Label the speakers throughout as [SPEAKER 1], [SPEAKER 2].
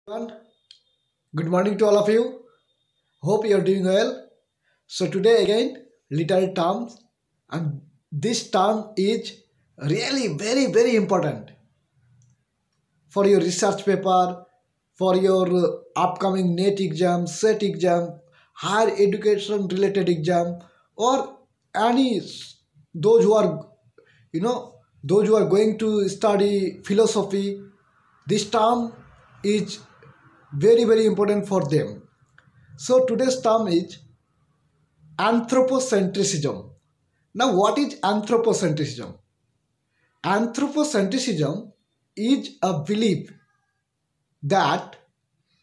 [SPEAKER 1] Everyone. Good morning to all of you. Hope you are doing well. So today again, little terms, and this term is really very important for your research paper, for your upcoming NET exam, SET exam, higher education related exam, or any those who are you know those who are going to study philosophy. This term is very important for them. So today's term is anthropocentrism. Now, what is anthropocentrism? Anthropocentrism is a belief that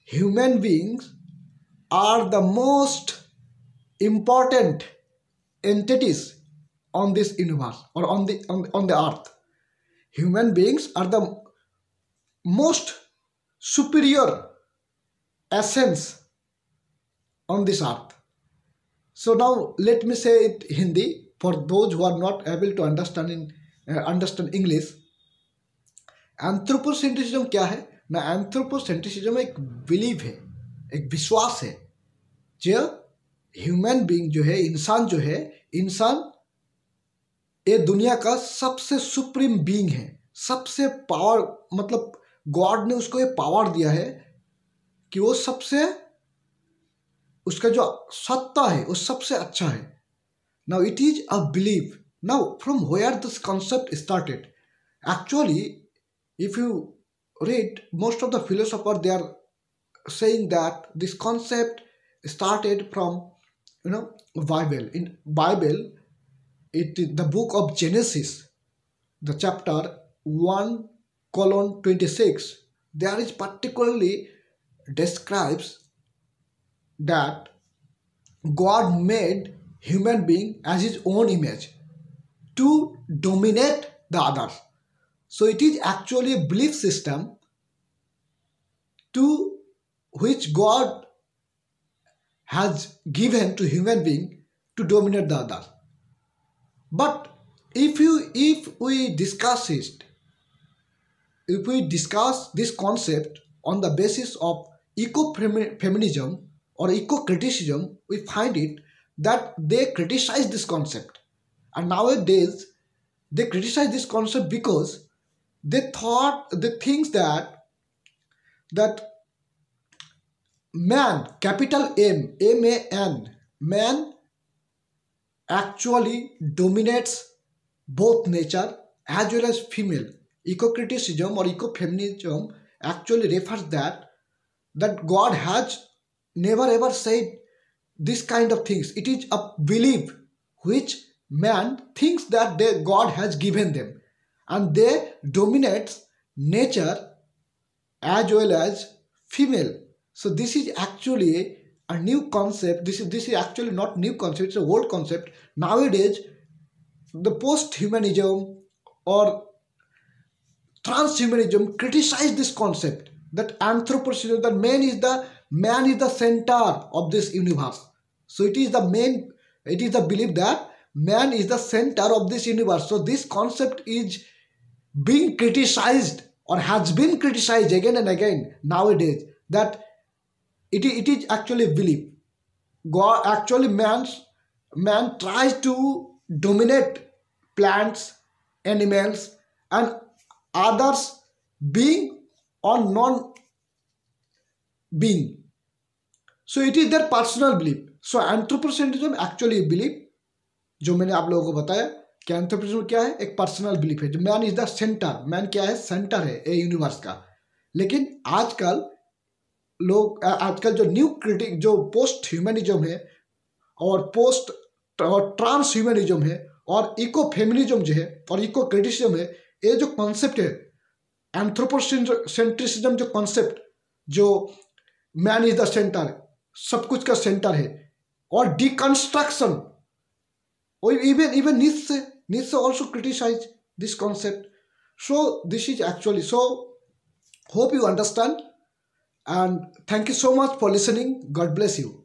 [SPEAKER 1] human beings are the most important entities on this universe or on the earth. Human beings are the most superior essence on this earth. So now let me say it Hindi for those who are not able to understand English. Anthropocentrism क्या है ना? Anthropocentrism एक believe है, एक विश्वास है जो human being जो है, इंसान ये दुनिया का सबसे सुप्रीम बीइंग है, सबसे पावर, मतलब गॉड ने उसको ये पावर दिया है कि वो सबसे, उसका जो सत्ता है वो सबसे अच्छा है. Now it is a believe. Now from where this concept started? Actually if you read most of the philosophers, they are saying that this concept started from Bible. In Bible, it is the book of Genesis, the chapter 1:26. There is particularly describes that God made human being as his own image to dominate the others. So it is actually a belief system to which God has given to human being to dominate the others. But if we discuss it, if we discuss this concept on the basis of eco-feminism or eco-criticism, we find it that they criticize this concept. And nowadays, they criticize this concept because they think that man, capital M-A-N, man actually dominates both nature as well as female. Eco-criticism or eco-feminism actually refers that God has never ever said this kind of things. It is a belief which man thinks that God has given them, and they dominates nature as well as female. So this is actually a new concept. This is actually not new concept, it's an old concept. Nowadays, the post-humanism or transhumanism criticize this concept, that anthropocentrism, that man is the center of this universe. So it is the belief that man is the center of this universe. So this concept is being criticized or has been criticized again and again nowadays, that it is actually belief. God actually man tries to dominate plants, animals, and others being or non-being. So it is their personal belief. So anthropocentrism actually belief, जो मैंने आप लोगों को बताया कि anthropocentrism क्या है, एक पर्सनल बिलीफ है. जो man is the centre, man क्या है, सेंटर है ए यूनिवर्स का. लेकिन आजकल जो न्यू क्रिटिक, जो पोस्ट ह्यूमनिज्म है और पोस्ट ट्रांस ह्यूमनिज्म है और इको फेमिनिज्म जो है और इको क्रिटिसिज्म है, ये जो कॉन्सेप्ट है एंथ्रोपोसेंट्रिसिज्म, जो कॉन्सेप्ट, जो मैन इज द सेंटर, सब कुछ का सेंटर है, और deconstruction, or even Nietzsche also criticized this concept. So this is actually, so hope you understand, and thank you so much for listening. God bless you.